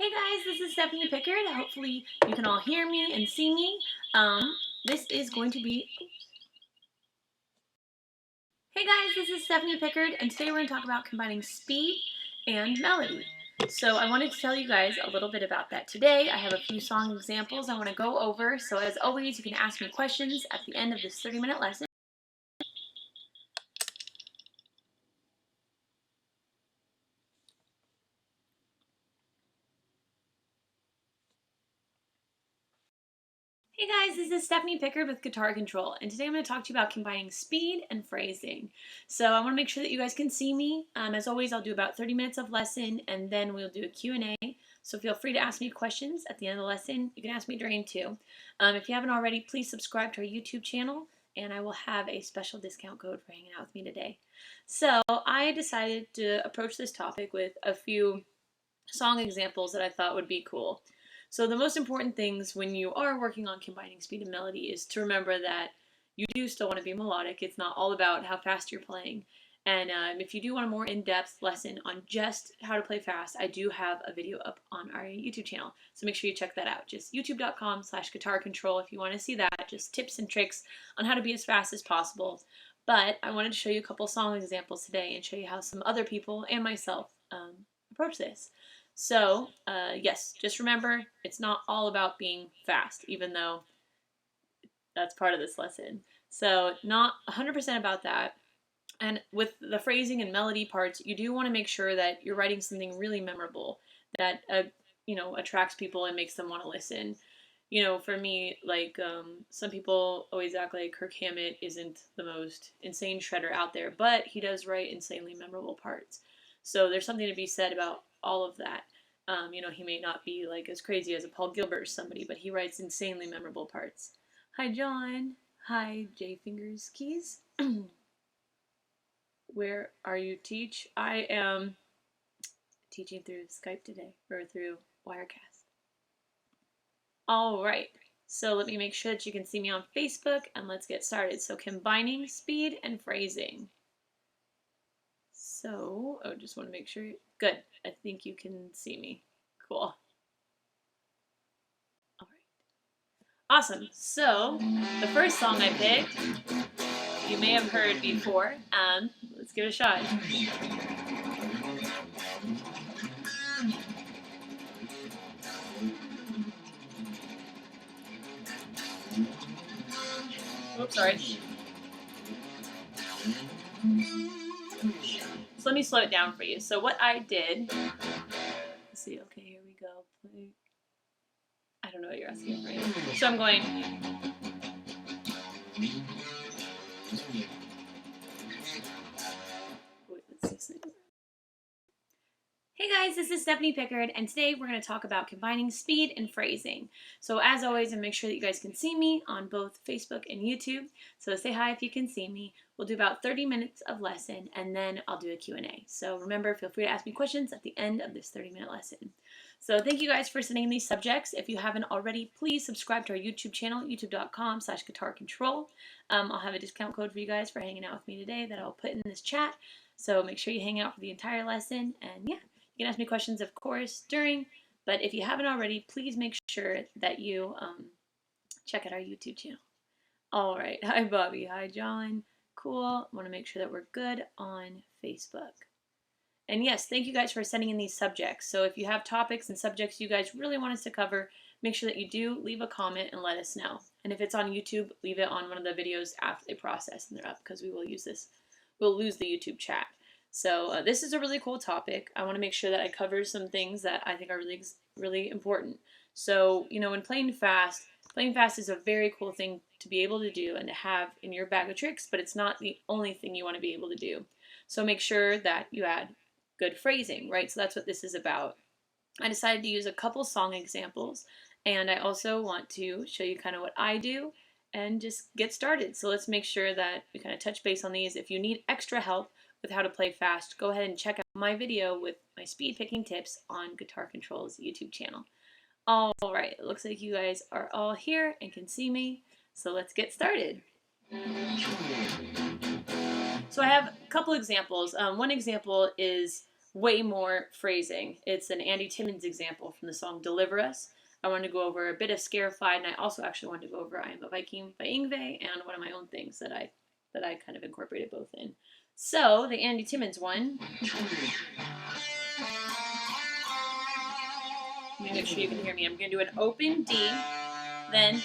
Hey guys, this is Stephanie Pickard. Hopefully you can all hear me and see me. This is going to be... Hey guys, this is Stephanie Pickard, and today we're going to talk about combining speed and melody. So I wanted to tell you guys a little bit about that today. I have a few song examples I want to go over, so as always you can ask me questions at the end of this 30-minute lesson. Hey guys, this is Stephanie Pickard with Guitar Control, and today I'm going to talk to you about combining speed and phrasing. So I want to make sure that you guys can see me. As always, I'll do about 30 minutes of lesson, and then we'll do a Q&A. So feel free to ask me questions at the end of the lesson. You can ask me during too. If you haven't already, please subscribe to our YouTube channel, and I will have a special discount code for hanging out with me today. So I decided to approach this topic with a few song examples that I thought would be cool. So the most important things when you are working on combining speed and melody is to remember that you do still want to be melodic. It's not all about how fast you're playing. And if you do want a more in-depth lesson on just how to play fast, I do have a video up on our YouTube channel. So make sure you check that out. Just youtube.com/guitar control if you want to see that. Just tips and tricks on how to be as fast as possible. But I wanted to show you a couple song examples today and show you how some other people and myself approach this. So, yes, just remember, it's not all about being fast, even though that's part of this lesson. So, not 100% about that. And with the phrasing and melody parts, you do want to make sure that you're writing something really memorable that, attracts people and makes them want to listen. For me, some people always act like Kirk Hammett isn't the most insane shredder out there, but he does write insanely memorable parts. So there's something to be said about all of that. He may not be like as crazy as a Paul Gilbert or somebody, but he writes insanely memorable parts. Hi, John. Hi, J Fingers Keys. Where are you, Teach? I am teaching through Skype today, or through Wirecast. All right. So let me make sure that you can see me on Facebook, and let's get started. So combining speed and phrasing. So, just want to make sure. Good. I think you can see me. Cool. All right. Awesome. So, the first song I picked, you may have heard before. Let's give it a shot. Oops, sorry. So let me slow it down for you. So what I did, let's see, okay, here we go. Play. I don't know what you're asking for. So I'm going. Wait, let's see. Hey guys, this is Stephanie Pickard, and today we're going to talk about combining speed and phrasing. So as always, and make sure that you guys can see me on both Facebook and YouTube. So say hi if you can see me. We'll do about 30 minutes of lesson, and then I'll do a Q&A. So remember, feel free to ask me questions at the end of this 30-minute lesson. So thank you guys for sending these subjects. If you haven't already, please subscribe to our YouTube channel, youtube.com/guitar control. I'll have a discount code for you guys for hanging out with me today that I'll put in this chat. So make sure you hang out for the entire lesson, and yeah. You can ask me questions, of course, during, but if you haven't already, please make sure that you check out our YouTube channel. All right. Hi, Bobby. Hi, John. Cool. I want to make sure that we're good on Facebook. And yes, thank you guys for sending in these subjects. So if you have topics and subjects you guys really want us to cover, make sure that you do leave a comment and let us know. And if it's on YouTube, leave it on one of the videos after they process and they're up, because we will use this. We'll lose the YouTube chat. So this is a really cool topic. I want to make sure that I cover some things that I think are really important. So, when playing fast is a very cool thing to be able to do and to have in your bag of tricks, but it's not the only thing you want to be able to do. So make sure that you add good phrasing, right? So that's what this is about. I decided to use a couple song examples, and I also want to show you kind of what I do and just get started. So let's make sure that we kind of touch base on these. If you need extra help with how to play fast, go ahead and check out my video with my speed picking tips on Guitar Control's YouTube channel. All right, it looks like you guys are all here and can see me, so let's get started. So I have a couple examples. One example is way more phrasing. It's an Andy Timmons example from the song Deliver Us. I wanted to go over a bit of Scarified, and I also actually wanted to go over I Am a Viking by Yngwie and one of my own things that I kind of incorporated both in. So, the Andy Timmons one. Let me make sure you can hear me. I'm going to do an open D, then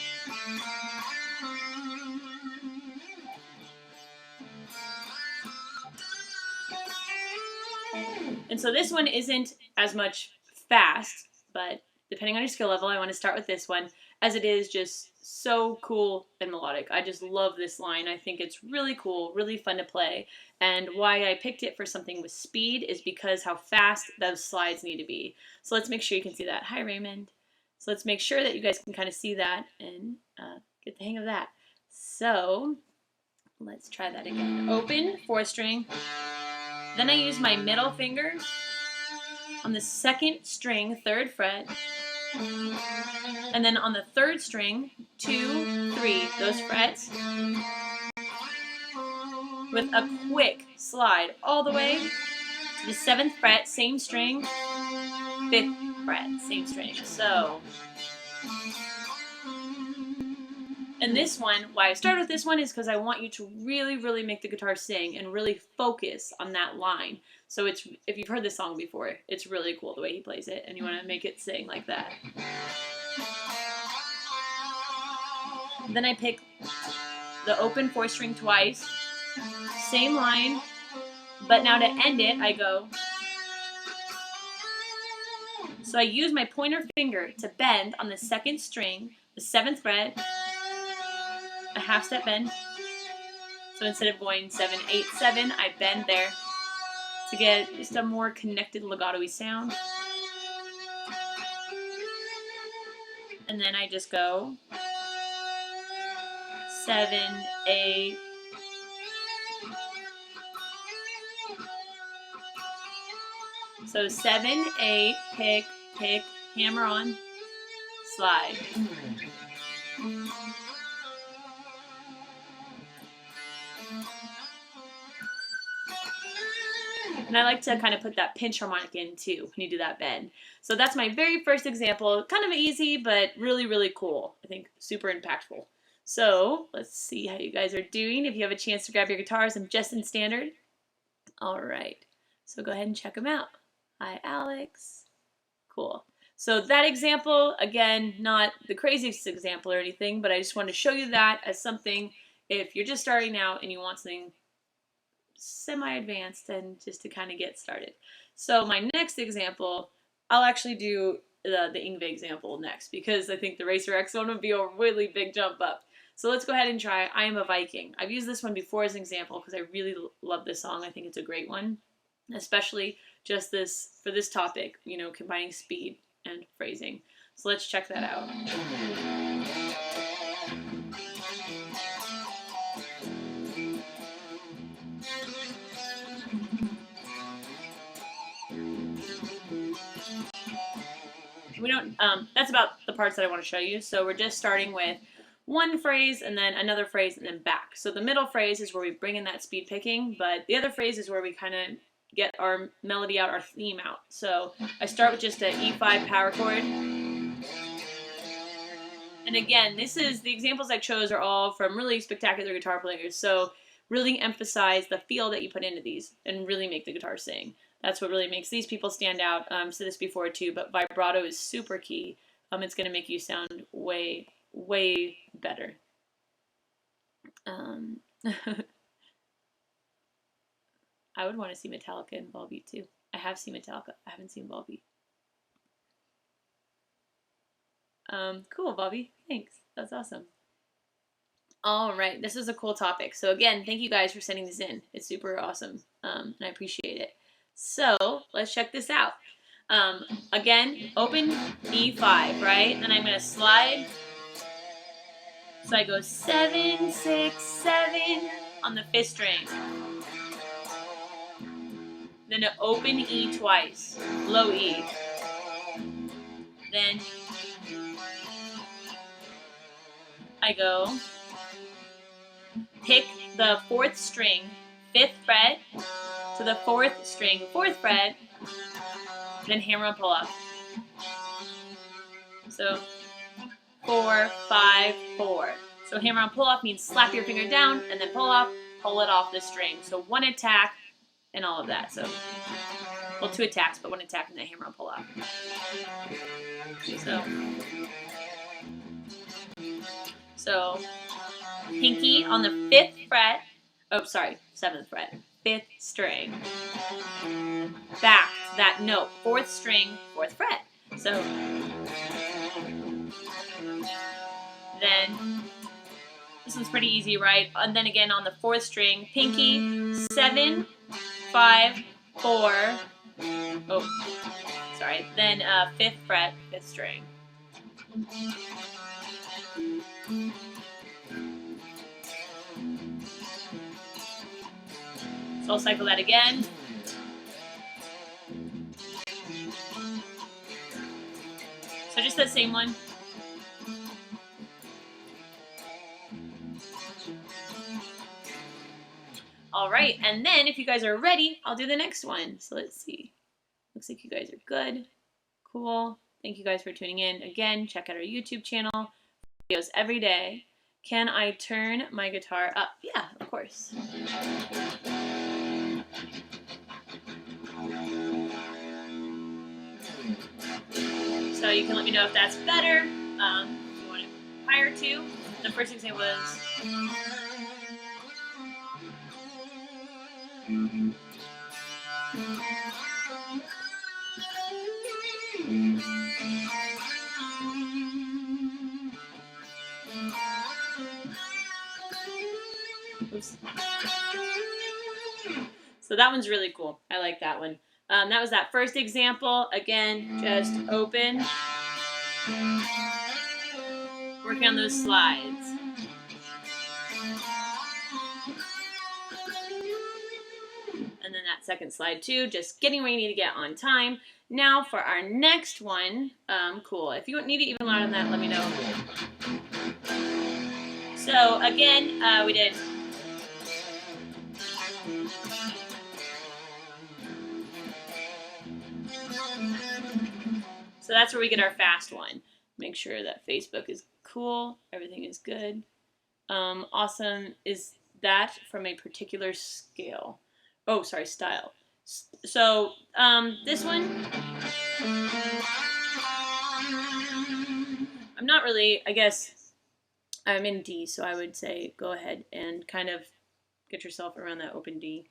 and so this one isn't as much fast, but depending on your skill level, I want to start with this one, as it is just so cool and melodic. I just love this line. I think it's really cool, really fun to play, and why I picked it for something with speed is because how fast those slides need to be. So let's make sure you can see that. Hi, Raymond. So let's make sure that you guys can kind of see that and get the hang of that. So let's try that again. Open, 4th string. Then I use my middle finger on the 2nd string, 3rd fret. And then on the 3rd string, 2, 3, those frets. With a quick slide all the way to the 7th fret, same string, 5th fret, same string. So, and this one, why I started with this one is because I want you to really, really make the guitar sing and really focus on that line. So it's, if you've heard this song before, it's really cool the way he plays it, and you want to make it sing like that. Then I pick the open 4th string twice, same line, but now to end it, I go. So I use my pointer finger to bend on the 2nd string, the 7th fret, a half step bend. So instead of going 7, 8, 7, I bend there to get just a more connected legato-y sound. And then I just go 7, 8. So 7, 8, pick, hammer on, slide. And I like to kind of put that pinch harmonic in too when you do that bend. So that's my very first example. Kind of easy, but really, really cool. I think super impactful. So let's see how you guys are doing. If you have a chance to grab your guitars, I'm just in standard. All right. So go ahead and check them out. Hi, Alex. Cool. So that example, again, not the craziest example or anything, but I just wanted to show you that as something if you're just starting out and you want something semi-advanced and just to kind of get started. So my next example, I'll actually do the Yngwie example next because I think the Racer X one would be a really big jump up. So let's go ahead and try I Am a Viking. I've used this one before as an example because I really love this song. I think it's a great one, especially just this for this topic, you know, combining speed and phrasing. So let's check that out. We don't, that's about the parts that I want to show you. So we're just starting with one phrase and then another phrase and then back. So the middle phrase is where we bring in that speed picking, but the other phrase is where we kind of get our melody out, our theme out. So I start with just an E5 power chord. And again, this is, the examples I chose are all from really spectacular guitar players. So really emphasize the feel that you put into these and really make the guitar sing. That's what really makes these people stand out. Said this before too, but vibrato is super key. It's going to make you sound way, way better. I would want to see Metallica in Volbeat too. I have seen Metallica. I haven't seen Volbeat. Cool, Bobby. Thanks. That's awesome. All right, this is a cool topic. So again, thank you guys for sending this in. It's super awesome, and I appreciate it. So let's check this out. Again, open E5, right? Then I'm going to slide. So I go 7, 6, 7 on the 5th string. Then to open E twice, low E. Then I go pick the 4th string, 5th fret, to the 4th string, 4th fret, then hammer on pull off. So 4, 5, 4. So hammer on pull off means slap your finger down and then pull off, pull it off the string. So one attack and all of that. So, well, 2 attacks, but 1 attack and then hammer on pull off. So pinky on the 5th fret. Oh, sorry, 7th fret. 5th string. Back to that note. 4th string, 4th fret. So then this one's pretty easy, right? And then again on the 4th string, pinky, 7, 5, 4. Oh, sorry. Then 5th fret, 5th string. So I'll cycle that again. So just that same one. All right, and then if you guys are ready, I'll do the next one. So let's see. Looks like you guys are good. Cool. Thank you guys for tuning in. Again, check out our YouTube channel. Videos every day. Can I turn my guitar up? Yeah, of course. So you can let me know if that's better. If you want it higher too. The first example was. Oops. So that one's really cool. I like that one. That was that first example. Again, just open. Working on those slides. And then that second slide too, just getting where you need to get on time. Now for our next one, cool. If you need it even louder than that, let me know. So again, we did. So that's where we get our fast one. Make sure that Facebook is cool, everything is good. Awesome. Is that from a particular scale? Oh, sorry, style. So this one, I'm not really, I guess, I'm in D, so I would say go ahead and kind of get yourself around that open D.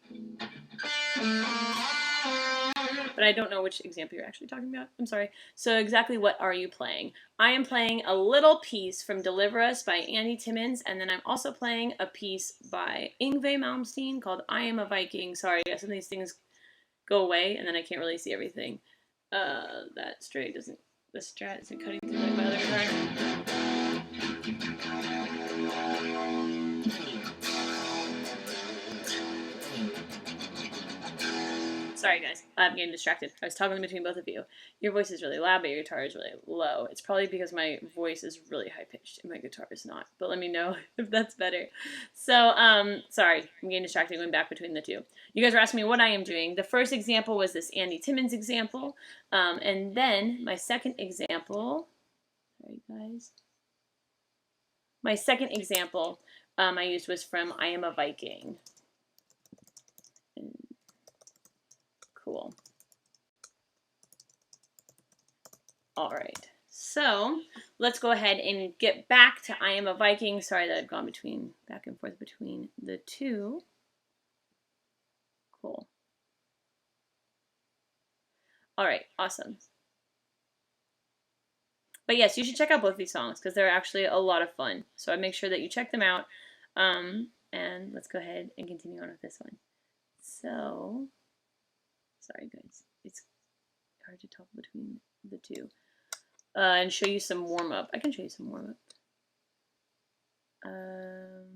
But I don't know which example you're actually talking about. I'm sorry. So exactly what are you playing? I am playing a little piece from Deliver Us by Timmons, and then I'm also playing a piece by Yngwie Malmsteen called I Am a Viking. Sorry, some of these things go away, and then I can't really see everything. That strat isn't cutting through like my other guitar. Sorry guys, I'm getting distracted. I was talking between both of you. Your voice is really loud, but your guitar is really low. It's probably because my voice is really high-pitched and my guitar is not. But let me know if that's better. So, sorry, I'm getting distracted going back between the two. You guys were asking me what I am doing. The first example was this Timmons example. And then my second example, sorry guys. My second example I used was from I Am a Viking. Cool. All right, so let's go ahead and get back to I Am a Viking. Sorry that I've gone back and forth between the two. Cool. All right, awesome. But yes, you should check out both these songs because they're actually a lot of fun. So I make sure that you check them out. And let's go ahead and continue on with this one. So, sorry guys, it's hard to talk between the two. And show you some warm-up. I can show you some warm-up. Turn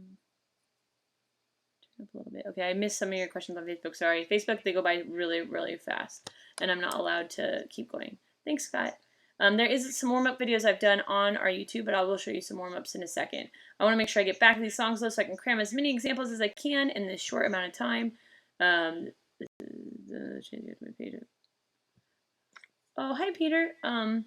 up a little bit. Okay, I missed some of your questions on Facebook. Sorry. Facebook, they go by really, really fast. And I'm not allowed to keep going. Thanks, Scott. There is some warm-up videos I've done on our YouTube, but I will show you some warm-ups in a second. I want to make sure I get back to these songs, though, so I can cram as many examples as I can in this short amount of time. This is the change of my page. Oh, hi, Peter. Don't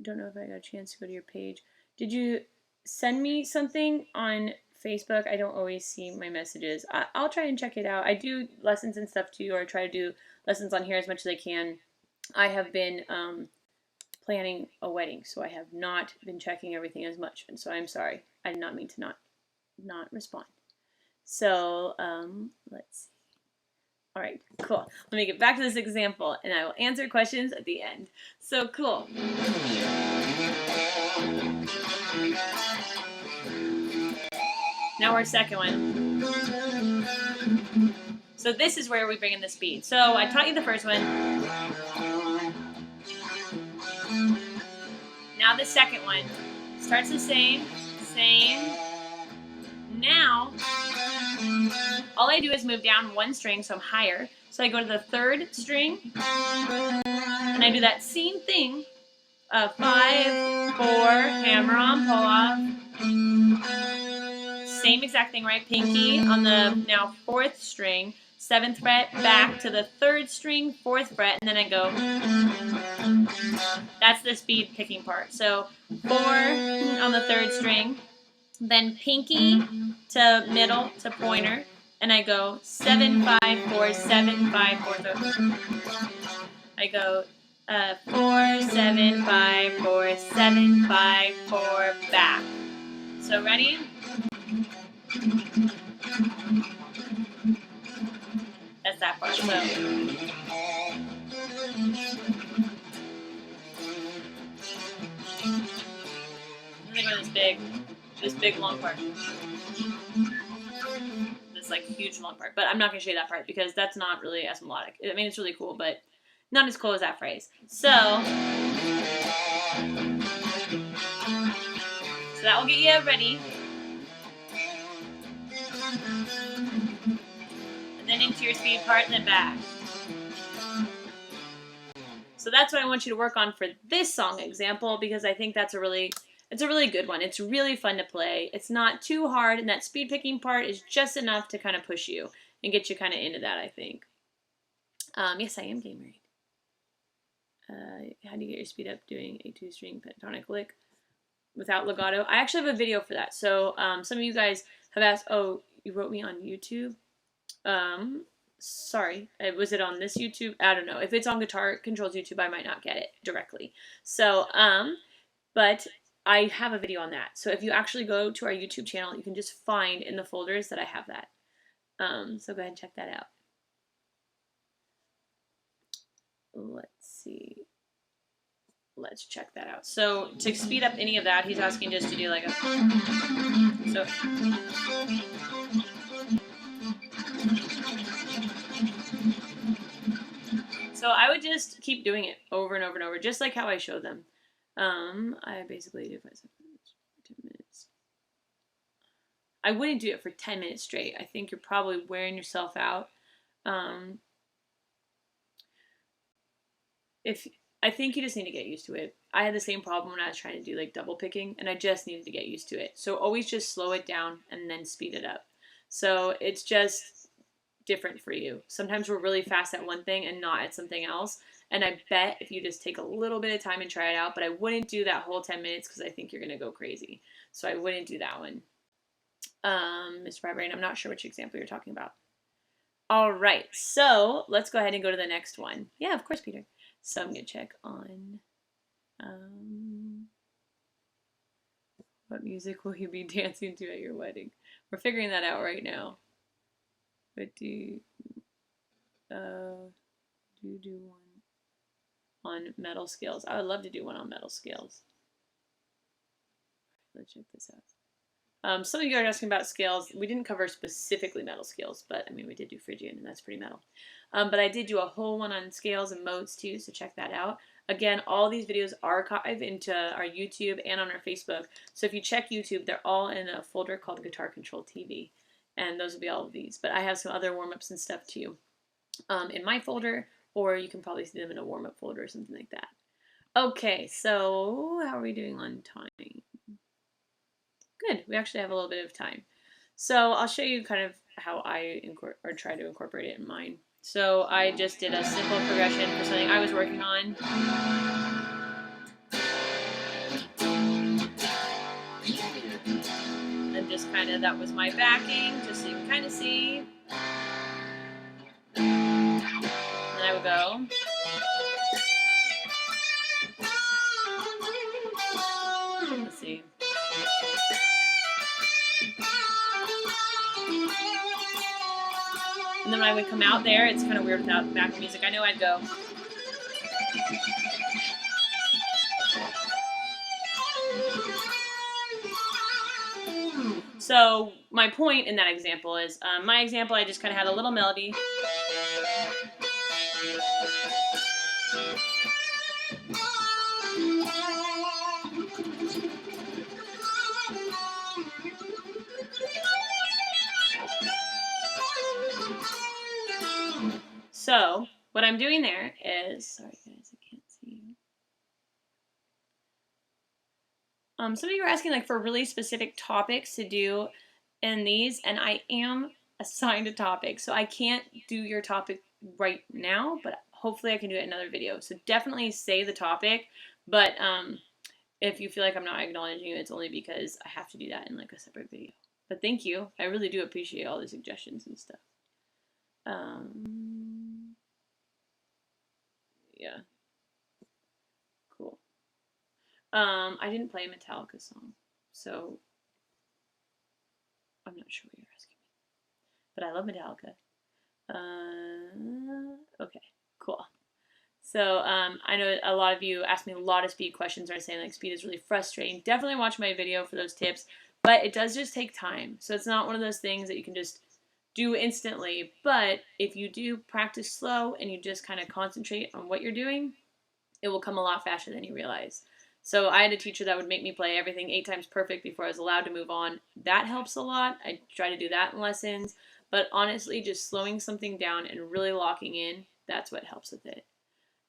know if I got a chance to go to your page. Did you send me something on Facebook? I don't always see my messages. I'll try and check it out. I do lessons and stuff too, or try to do lessons on here as much as I can. I have been planning a wedding, so I have not been checking everything as much, and so I'm sorry. I did not mean to not respond. So let's see. All right, cool. Let me get back to this example, and I will answer questions at the end. So cool. Now our second one. So this is where we bring in the speed. So I taught you the first one. Now the second one. Starts the same. Now, all I do is move down one string, so I'm higher. So I go to the third string, and I do that same thing. 5, 4, hammer on, pull off. Same exact thing, right? Pinky on the now 4th string, 7th fret, back to the 3rd string, 4th fret, and then I go. That's the speed picking part. So 4 on the 3rd string, then pinky to middle to pointer, and I go 7, 5, 4, 7, 5, 4. I go 4, 7, 5, 4, 7, 5, 4, back. So ready? That's that part. So I'm gonna go to this big long part. This like huge long part. But I'm not gonna show you that part because that's not really as melodic. I mean, it's really cool, but not as cool as that phrase. So that will get you ready. And then into your speed part and then back. So that's what I want you to work on for this song example because I think it's a really good one. It's really fun to play. It's not too hard, and that speed picking part is just enough to kind of push you and get you kind of into that, I think. Yes, I am game married. How do you get your speed up doing a 2-string pentatonic lick without legato? I actually have a video for that. So some of you guys have asked, oh, you wrote me on YouTube? Sorry, was it on this YouTube? I don't know. If it's on Guitar Controls YouTube, I might not get it directly. So, but I have a video on that. So if you actually go to our YouTube channel, you can just find in the folders that I have that. So go ahead and check that out. Let's see. Let's check that out. So to speed up any of that, he's asking just to do like a. So I would just keep doing it over and over and over, just like how I showed them. I basically do 5 minutes, 10 minutes. I wouldn't do it for 10 minutes straight. I think you're probably wearing yourself out. I think you just need to get used to it. I had the same problem when I was trying to do like double picking, and I just needed to get used to it. So always just slow it down and then speed it up. So it's just different for you. Sometimes we're really fast at one thing and not at something else. And I bet if you just take a little bit of time and try it out, but I wouldn't do that whole 10 minutes because I think you're going to go crazy. So I wouldn't do that one. Mr. Barbarian, I'm not sure which example you're talking about. All right, so let's go ahead and go to the next one. Yeah, of course, Peter. So I'm going to check on what music will you be dancing to at your wedding? We're figuring that out right now. But do you do one on metal scales? I would love to do one on metal scales. Let's check this out. Some of you are asking about scales. We didn't cover specifically metal scales, but I mean, we did do Phrygian, and that's pretty metal. But I did do a whole one on scales and modes too, so check that out. Again, all these videos archive into our YouTube and on our Facebook. So if you check YouTube, they're all in a folder called Guitar Control TV. And those will be all of these. But I have some other warm-ups and stuff too in my folder, or you can probably see them in a warm-up folder or something like that. Okay, so how are we doing on time? Good, we actually have a little bit of time. So I'll show you kind of how I try to incorporate it in mine. So I just did a simple progression for something I was working on. And just kind of, that was my backing, just so you can kind of see. And then I would go. Let's see. And then when I would come out there, it's kind of weird without backing music. I know I'd go. So my point in that example is, my example, I just kind of had a little melody. So what I'm doing there is, sorry guys, I can't see you. Some of you are asking like for really specific topics to do in these, and I am assigned a topic, so I can't do your topic right now, but hopefully I can do it in another video. So definitely say the topic, but if you feel like I'm not acknowledging you, it's only because I have to do that in like a separate video. But thank you. I really do appreciate all the suggestions and stuff. Yeah. Cool. I didn't play a Metallica song, so I'm not sure what you're asking me. But I love Metallica. Okay, cool. So I know a lot of you asked me a lot of speed questions, are saying like speed is really frustrating. Definitely watch my video for those tips, but it does just take time. So it's not one of those things that you can just do instantly. But if you do practice slow and you just kind of concentrate on what you're doing, it will come a lot faster than you realize. So I had a teacher that would make me play everything 8 times perfect before I was allowed to move on. That helps a lot. I try to do that in lessons. But honestly, just slowing something down and really locking in, that's what helps with it.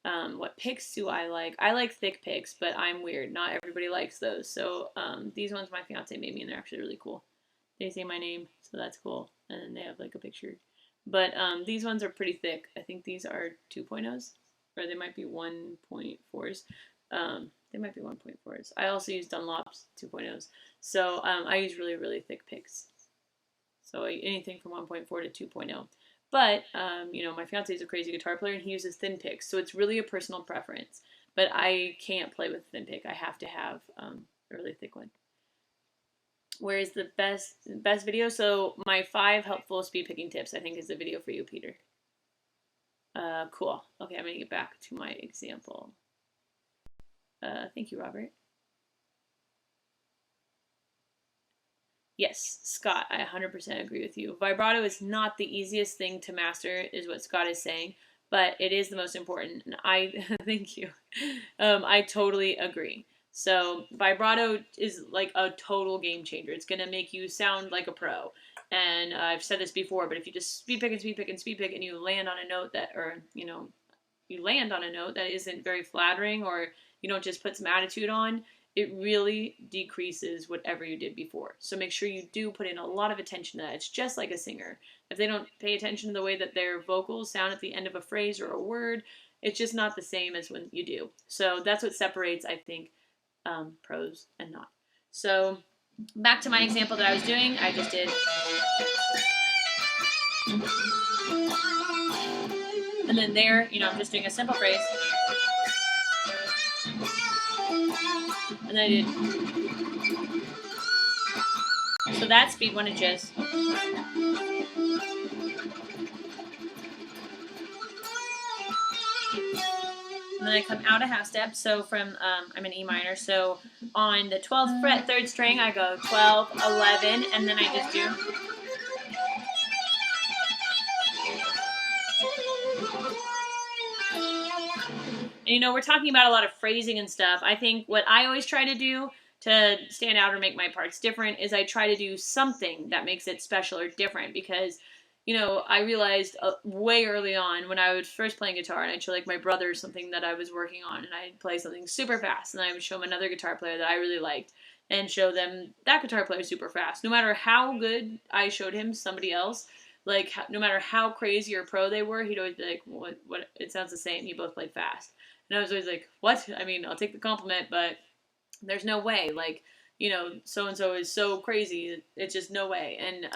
What picks do I like? I like thick picks, but I'm weird. Not everybody likes those. So these ones my fiance made me, and they're actually really cool. They say my name, so that's cool. And then they have like a picture. But these ones are pretty thick. I think these are 2.0s, or they might be 1.4s. They might be 1.4s. I also use Dunlop's 2.0s. So I use really, really thick picks. So anything from 1.4 to 2.0. But, you know, my fiance is a crazy guitar player, and he uses thin picks. So it's really a personal preference. But I can't play with thin pick. I have to have a really thick one. Where is the best video? So my 5 helpful speed picking tips, I think, is the video for you, Peter. Cool. Okay, I'm going to get back to my example. Thank you, Robert. Yes, Scott, I 100% agree with you. Vibrato is not the easiest thing to master, is what Scott is saying, but it is the most important. And I, thank you. I totally agree. So vibrato is like a total game changer. It's going to make you sound like a pro. And I've said this before, but if you just speed pick and speed pick and speed pick and you land on a note that, or, you know, you land on a note that isn't very flattering, or you don't just put some attitude on, it really decreases whatever you did before. So make sure you do put in a lot of attention to that. It's just like a singer. If they don't pay attention to the way that their vocals sound at the end of a phrase or a word, it's just not the same as when you do. So that's what separates, I think, pros and not. So back to my example that I was doing, I just did. And then there, you know, I'm just doing a simple phrase. And then I did. So that speed one is just. And then I come out a half step. So from, I'm in E minor. So on the 12th fret, 3rd string, I go 12, 11, and then I just do. And, you know, we're talking about a lot of phrasing and stuff. I think what I always try to do to stand out or make my parts different is I try to do something that makes it special or different, because, you know, I realized way early on when I was first playing guitar, and I'd show like my brother something that I was working on, and I'd play something super fast, and I would show him another guitar player that I really liked and show them that guitar player super fast. No matter how good I showed him somebody else, like, no matter how crazy or pro they were, he'd always be like, what, it sounds the same. You both played fast. And I was always like, what? I mean, I'll take the compliment, but there's no way. Like, you know, so-and-so is so crazy. It's just no way. And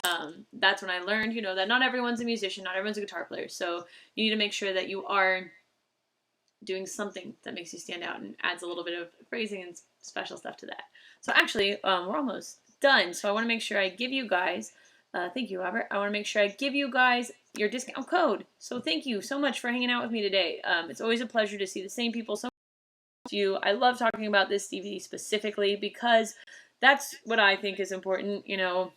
that's when I learned, you know, that not everyone's a musician, not everyone's a guitar player. So you need to make sure that you are doing something that makes you stand out and adds a little bit of phrasing and special stuff to that. So actually, we're almost done. So I want to make sure I give you guys, thank you, Robert. I want to make sure I give you guys your discount code. So thank you so much for hanging out with me today. It's always a pleasure to see the same people. So you, I love talking about this DVD specifically because that's what I think is important. You know,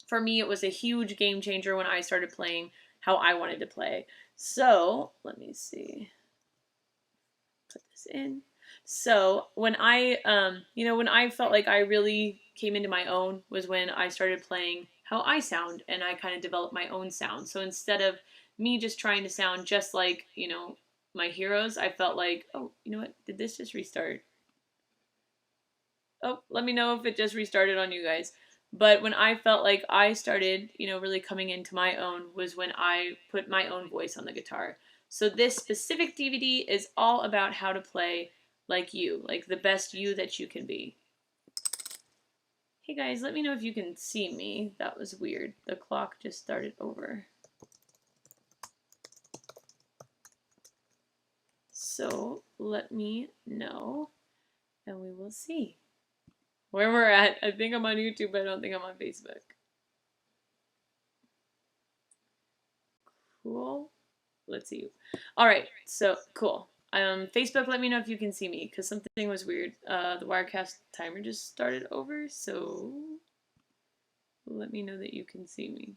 for me, it was a huge game changer when I started playing how I wanted to play. So let me see. Put this in. So when I, you know, when I felt like I really came into my own was when I started playing how I sound, and I kind of developed my own sound. So instead of me just trying to sound just like, you know, my heroes, I felt like, oh, you know what? Did this just restart? Oh, let me know if it just restarted on you guys. But when I felt like I started, you know, really coming into my own was when I put my own voice on the guitar. So this specific DVD is all about how to play like you, like the best you that you can be. Hey guys, let me know if you can see me. That was weird. The clock just started over. So let me know and we will see where we're at. I think I'm on YouTube, but I don't think I'm on Facebook. Cool. Let's see. All right, so cool. Facebook, let me know if you can see me because something was weird. The Wirecast timer just started over, so let me know that you can see me.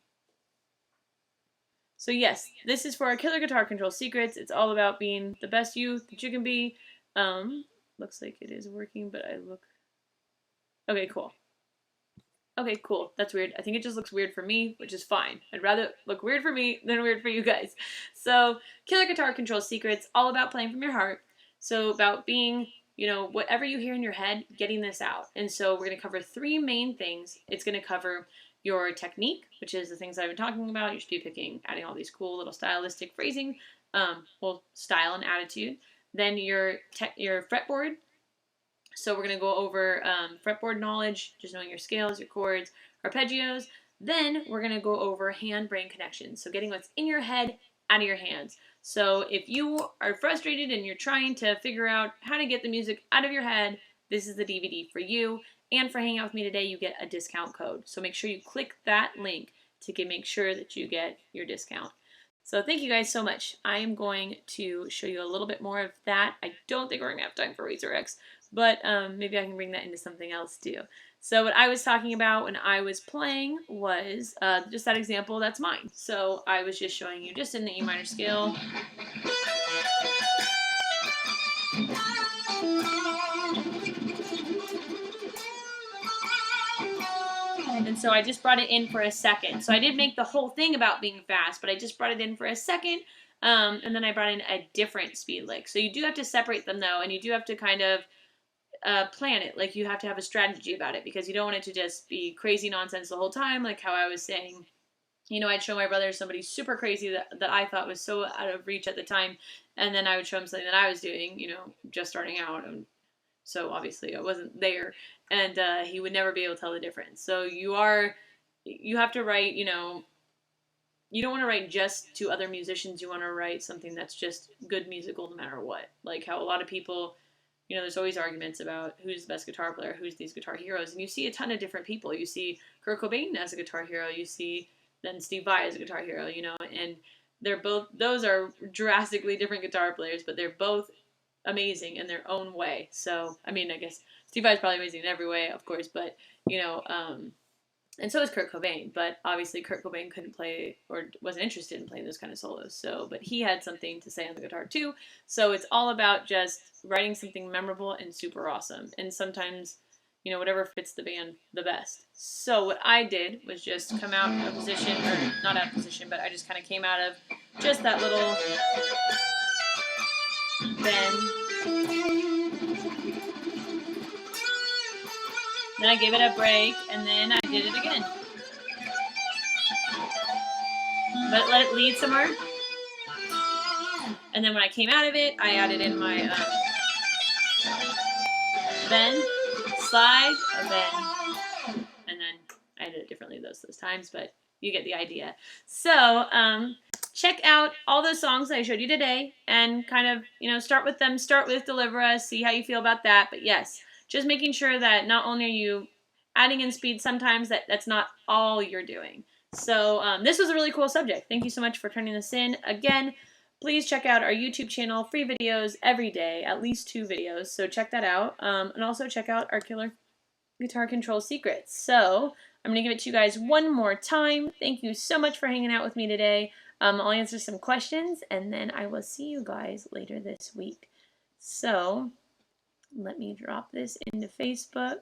So yes, this is for our Killer Guitar Control Secrets. It's all about being the best you that you can be. Looks like it is working, but I look... Okay, cool. Okay, cool. That's weird. I think it just looks weird for me, which is fine. I'd rather it look weird for me than weird for you guys. So, Killer Guitar Control Secrets, all about playing from your heart. So, about being, you know, whatever you hear in your head, getting this out. And so, we're going to cover 3 main things. It's going to cover your technique, which is the things I've been talking about. You should be picking, adding all these cool little stylistic phrasing, well, style and attitude. Then your fretboard. So we're going to go over fretboard knowledge, just knowing your scales, your chords, arpeggios. Then we're going to go over hand-brain connections. So getting what's in your head out of your hands. So if you are frustrated and you're trying to figure out how to get the music out of your head, this is the DVD for you. And for hanging out with me today, you get a discount code. So make sure you click that link to make sure that you get your discount. So thank you guys so much. I am going to show you a little bit more of that. I don't think we're going to have time for Razor X, but maybe I can bring that into something else too. So what I was talking about when I was playing was just that example, that's mine. So I was just showing you just in the E minor scale. And so I just brought it in for a second. So I did make the whole thing about being fast, but I just brought it in for a second. And then I brought in a different speed lick. So you do have to separate them though, and you do have to kind of plan it. Like you have to have a strategy about it because you don't want it to just be crazy nonsense the whole time. Like how I was saying, you know, I'd show my brother somebody super crazy that I thought was so out of reach at the time. And then I would show him something that I was doing, you know, just starting out. And so obviously I wasn't there. And he would never be able to tell the difference. So you have to write, you know, you don't want to write just to other musicians. You want to write something that's just good musical no matter what. Like how a lot of people, you know, there's always arguments about who's the best guitar player, who's these guitar heroes. And you see a ton of different people. You see Kurt Cobain as a guitar hero. You see then Steve Vai as a guitar hero, you know. And they're both, those are drastically different guitar players, but they're both amazing in their own way. So, I mean, I guess Steve Vai is probably amazing in every way, of course, but, you know, and so is Kurt Cobain, but obviously Kurt Cobain couldn't play or wasn't interested in playing those kind of solos. So, but he had something to say on the guitar too. So it's all about just writing something memorable and super awesome. And sometimes, you know, whatever fits the band the best. So what I did was just come out of position, or not out of position, but I just kind of came out of just that little bend. Then I gave it a break, and then I did it again. but let it lead somewhere. And then when I came out of it, I added in my bend, slide, a bend, and then I did it differently those times, but you get the idea. So check out all those songs that I showed you today, and kind of, you know, start with them. Start with Deliver Us, see how you feel about that. But yes, just making sure that not only are you adding in speed, sometimes that's not all you're doing. So this was a really cool subject. Thank you so much for turning this in. Again, please check out our YouTube channel. Free videos every day, at least 2 videos. So check that out. And also check out our killer guitar control secrets. So I'm going to give it to you guys one more time. Thank you so much for hanging out with me today. I'll answer some questions, and then I will see you guys later this week. So let me drop this into Facebook.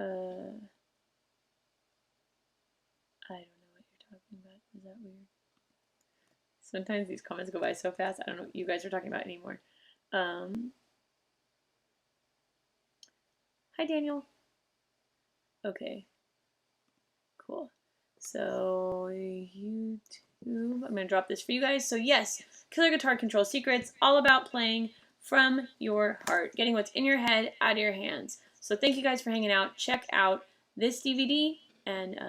I don't know what you're talking about. Is that weird? Sometimes these comments go by so fast, I don't know what you guys are talking about anymore. Hi, Daniel. Okay. Cool. So YouTube, I'm going to drop this for you guys. So yes, Killer Guitar Control Secrets, all about playing from your heart, getting what's in your head out of your hands. So thank you guys for hanging out. Check out this DVD, and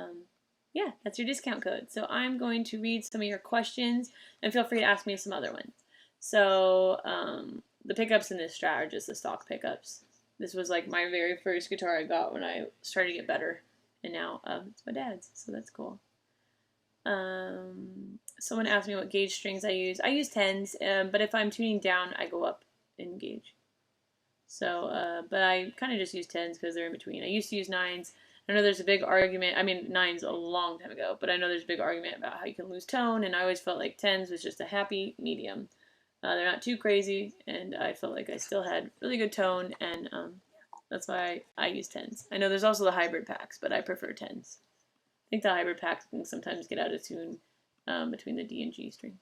yeah, that's your discount code. So I'm going to read some of your questions, and feel free to ask me some other ones. So the pickups in this Strat are just the stock pickups. This was like my very first guitar I got when I started to get better. And now it's my dad's, so that's cool. Someone asked me what gauge strings I use. I use 10s, but if I'm tuning down, I go up in gauge. So, but I kind of just use 10s because they're in between. I used to use 9s. I know there's a big argument. I mean, 9s a long time ago, but I know there's a big argument about how you can lose tone, and I always felt like 10s was just a happy medium. They're not too crazy, and I felt like I still had really good tone, and that's why I use 10s. I know there's also the hybrid packs, but I prefer 10s. I think the hybrid packs can sometimes get out of tune between the D and G string.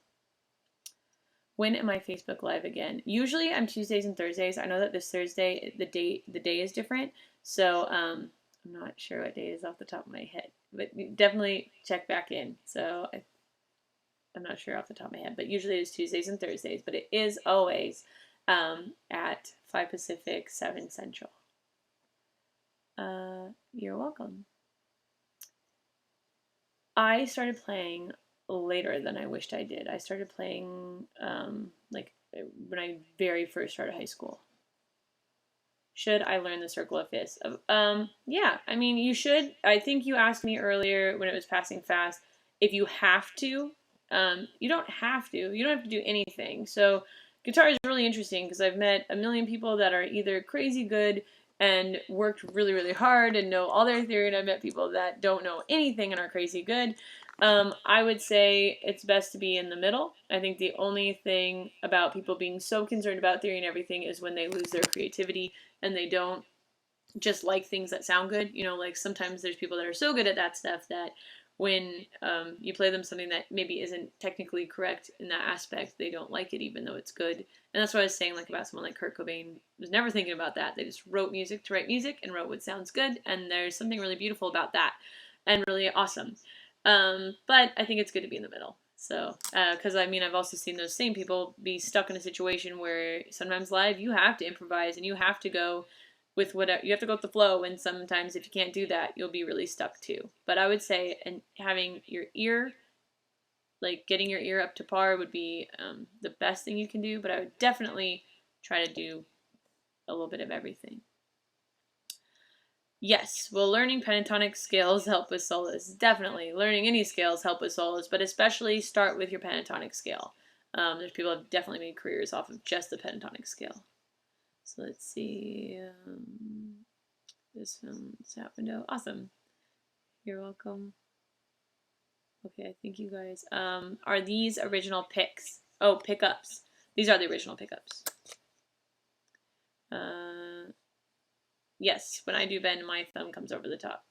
When am I Facebook Live again? Usually I'm Tuesdays and Thursdays. I know that this Thursday the day is different, so I'm not sure what day is off the top of my head. But definitely check back in. So I'm not sure off the top of my head, but usually it's Tuesdays and Thursdays. But it is always at 5 Pacific, 7 Central. You're welcome. I started playing later than I wished I did. I started playing like when I very first started high school. Should I learn the Circle of Fifths? Yeah, I mean, you should. I think you asked me earlier when it was passing fast if you have to. You don't have to. You don't have to do anything. So guitar is really interesting because I've met a million people that are either crazy good and worked really, really hard and know all their theory, and I've met people that don't know anything and are crazy good. I would say it's best to be in the middle. I think the only thing about people being so concerned about theory and everything is when they lose their creativity and they don't just like things that sound good. You know, like sometimes there's people that are so good at that stuff that when you play them something that maybe isn't technically correct in that aspect, they don't like it even though it's good. And that's what I was saying, like about someone like Kurt Cobain. Was never thinking about that. They just wrote music to write music and wrote what sounds good, and there's something really beautiful about that and really awesome. But I think it's good to be in the middle. So, because I mean, I've also seen those same people be stuck in a situation where sometimes live you have to improvise and you have to go with whatever, you have to go with the flow, and sometimes if you can't do that, you'll be really stuck too. But I would say, and having your ear, like getting your ear up to par would be the best thing you can do, but I would definitely try to do a little bit of everything. Yes, will learning pentatonic scales help with solos? Definitely. Learning any scales help with solos, but especially start with your pentatonic scale. There's people who have definitely made careers off of just the pentatonic scale. So let's see. This Sat window. Awesome. You're welcome. Okay, I think you guys. Are these original picks? Oh, pickups. These are the original pickups. Yes, when I do bend, my thumb comes over the top.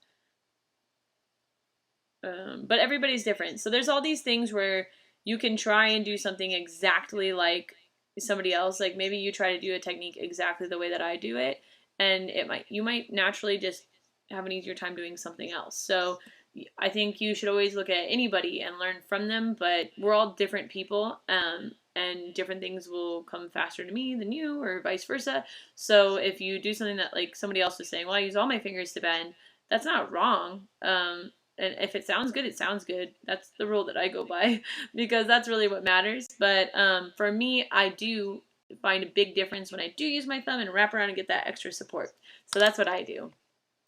But everybody's different. So there's all these things where you can try and do something exactly like somebody else. Like maybe you try to do a technique exactly the way that I do it, and you might naturally just have an easier time doing something else. So I think you should always look at anybody and learn from them, but we're all different people, and different things will come faster to me than you, or vice versa. So if you do something that like somebody else was saying, well, I use all my fingers to bend, that's not wrong. And if it sounds good, it sounds good. That's the rule that I go by because that's really what matters. But for me, I do find a big difference when I do use my thumb and wrap around and get that extra support. So that's what I do.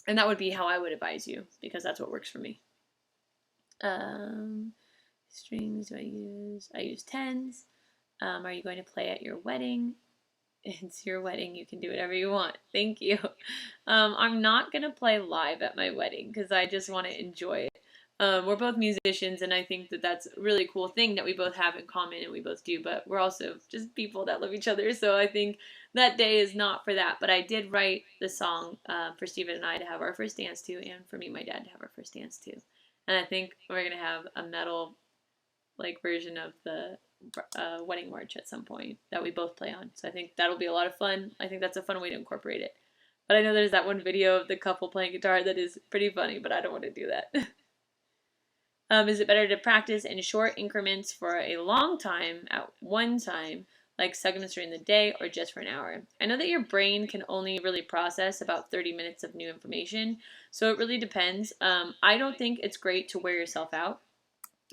And that would be how I would advise you, because that's what works for me. Strings do I use? I use tens. Are you going to play at your wedding? It's your wedding. You can do whatever you want. Thank you. I'm not going to play live at my wedding because I just want to enjoy it. We're both musicians, and I think that that's a really cool thing that we both have in common, and we both do, but we're also just people that love each other, so I think that day is not for that. But I did write the song for Steven and I to have our first dance to, and for me and my dad to have our first dance to. And I think we're going to have a metal version of the wedding march at some point that we both play on. So I think that'll be a lot of fun. I think that's a fun way to incorporate it. But I know there's that one video of the couple playing guitar that is pretty funny, but I don't want to do that. Is it better to practice in short increments for a long time at one time, like segments during the day, or just for an hour? I know that your brain can only really process about 30 minutes of new information, so it really depends. I don't think it's great to wear yourself out.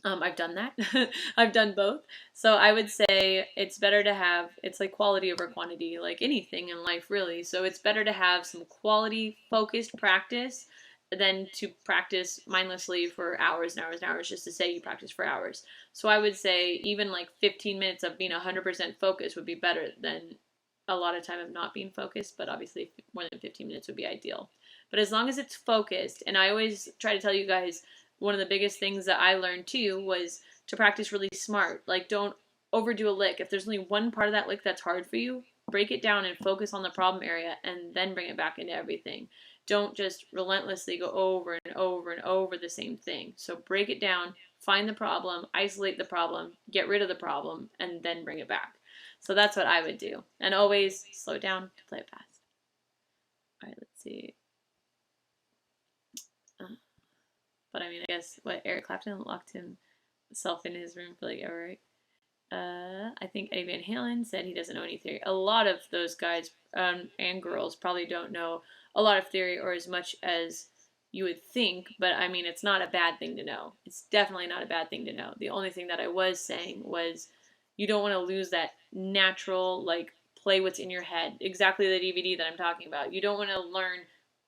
I've done that. I've done both. So I would say it's better to have, it's like quality over quantity, like anything in life really. So it's better to have some quality focused practice than to practice mindlessly for hours and hours and hours just to say you practice for hours. So I would say even like 15 minutes of being 100% focused would be better than a lot of time of not being focused, but obviously more than 15 minutes would be ideal. But as long as it's focused, and I always try to tell you guys, one of the biggest things that I learned too was to practice really smart. Like, don't overdo a lick. If there's only one part of that lick that's hard for you, break it down and focus on the problem area and then bring it back into everything. Don't just relentlessly go over and over and over the same thing. So break it down, find the problem, isolate the problem, get rid of the problem, and then bring it back. So that's what I would do. And always slow down to play it fast. All right, let's see. But I mean, I guess Eric Clapton locked himself in his room for like ever, right? I think Eddie Van Halen said he doesn't know any theory. A lot of those guys and girls probably don't know a lot of theory or as much as you would think, but I mean, it's not a bad thing to know. It's definitely not a bad thing to know. The only thing that I was saying was you don't want to lose that natural, like, play what's in your head. Exactly the DVD that I'm talking about. You don't want to learn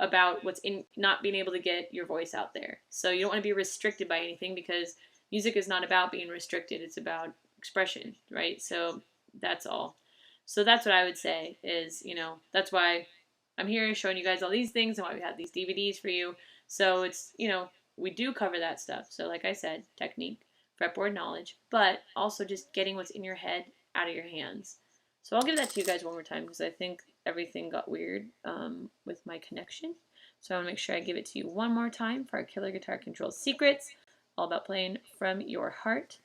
about what's in, not being able to get your voice out there. So you don't want to be restricted by anything, because music is not about being restricted. It's about expression, right? So that's all. So that's what I would say is, that's why I'm here showing you guys all these things and why we have these DVDs for you. So it's, we do cover that stuff. So like I said, technique, fretboard knowledge, but also just getting what's in your head out of your hands. So I'll give that to you guys one more time because I think everything got weird with my connection. So I want to make sure I give it to you one more time for our Killer Guitar Control Secrets, all about playing from your heart.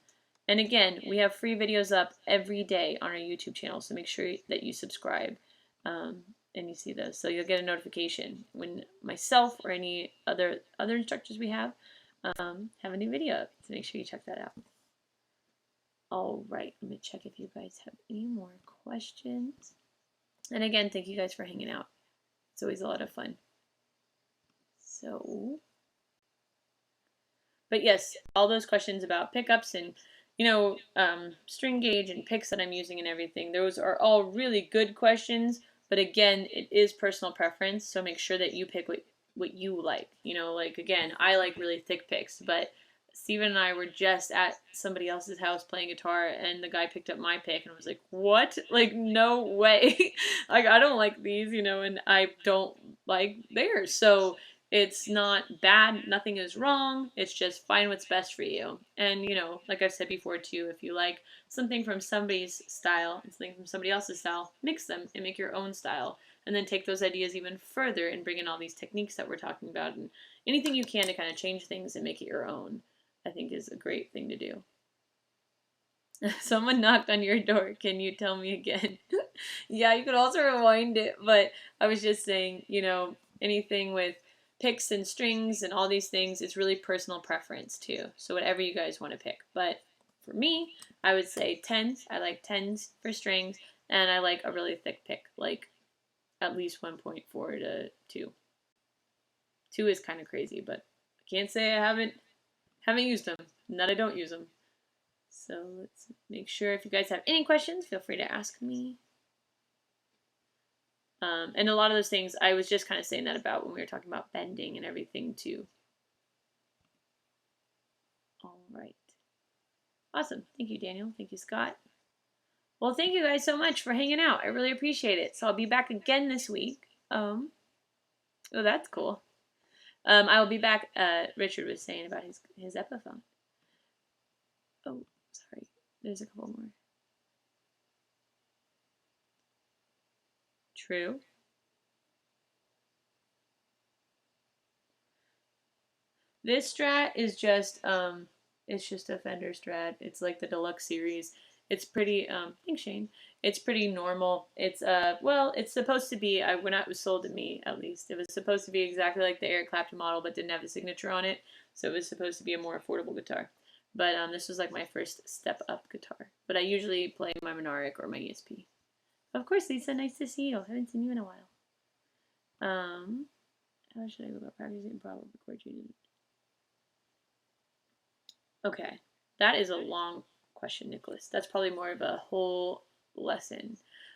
And again, we have free videos up every day on our YouTube channel, so make sure that you subscribe and you see those. So you'll get a notification when myself or any other instructors we have a new video up. So make sure you check that out. All right, let me check if you guys have any more questions. And again, thank you guys for hanging out. It's always a lot of fun. So, but yes, all those questions about pickups and, string gauge and picks that I'm using and everything, those are all really good questions. But again, it is personal preference. So make sure that you pick what you like. Again, I like really thick picks, but Steven and I were just at somebody else's house playing guitar, and the guy picked up my pick, and I was like, what? Like, no way. Like, I don't like these, and I don't like theirs. So it's not bad. Nothing is wrong. It's just find what's best for you. And, like I've said before too, if you like something from somebody's style and something from somebody else's style, mix them and make your own style. And then take those ideas even further and bring in all these techniques that we're talking about, and anything you can to kind of change things and make it your own, I think is a great thing to do. Someone knocked on your door. Can you tell me again? Yeah, you could also rewind it, but I was just saying, anything with picks and strings and all these things, it's really personal preference too. So whatever you guys want to pick. But for me, I would say 10s. I like 10s for strings, and I like a really thick pick, like at least 1.4 to 2. 2 is kind of crazy, but I can't say I haven't used them, and that I don't use them. So let's make sure, if you guys have any questions, feel free to ask me. And a lot of those things, I was just kind of saying that about when we were talking about bending and everything too. All right. Awesome. Thank you, Daniel. Thank you, Scott. Well, thank you guys so much for hanging out. I really appreciate it. So I'll be back again this week. Oh, that's cool. I will be back. Richard was saying about his Epiphone. Oh, sorry. There's a couple more. True. This Strat is just it's just a Fender Strat. It's like the deluxe series. It's pretty thanks Shane. It's pretty normal. It's well, it's supposed to be, when it was sold to me at least, it was supposed to be exactly like the Eric Clapton model, but didn't have the signature on it. So it was supposed to be a more affordable guitar. But this was like my first step up guitar. But I usually play my Monarch or my ESP. Of course, Lisa, nice to see you. I haven't seen you in a while. How should I go about practicing proper chord changes? Okay, that is a long question, Nicholas. That's probably more of a whole lesson.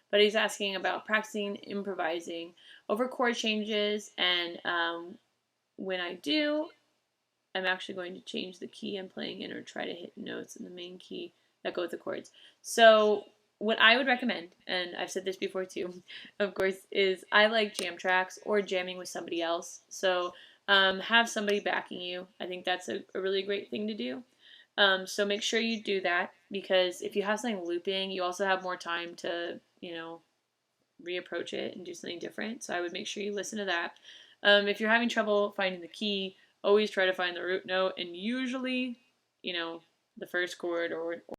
But he's asking about practicing improvising over chord changes, and when I do, I'm actually going to change the key I'm playing in or try to hit notes in the main key that go with the chords. So what I would recommend, and I've said this before too, of course, is I like jam tracks or jamming with somebody else. So have somebody backing you. I think that's a really great thing to do. So make sure you do that, because if you have something looping, you also have more time to, reapproach it and do something different. So I would make sure you listen to that. If you're having trouble finding the key, always try to find the root note, and usually, the first chord or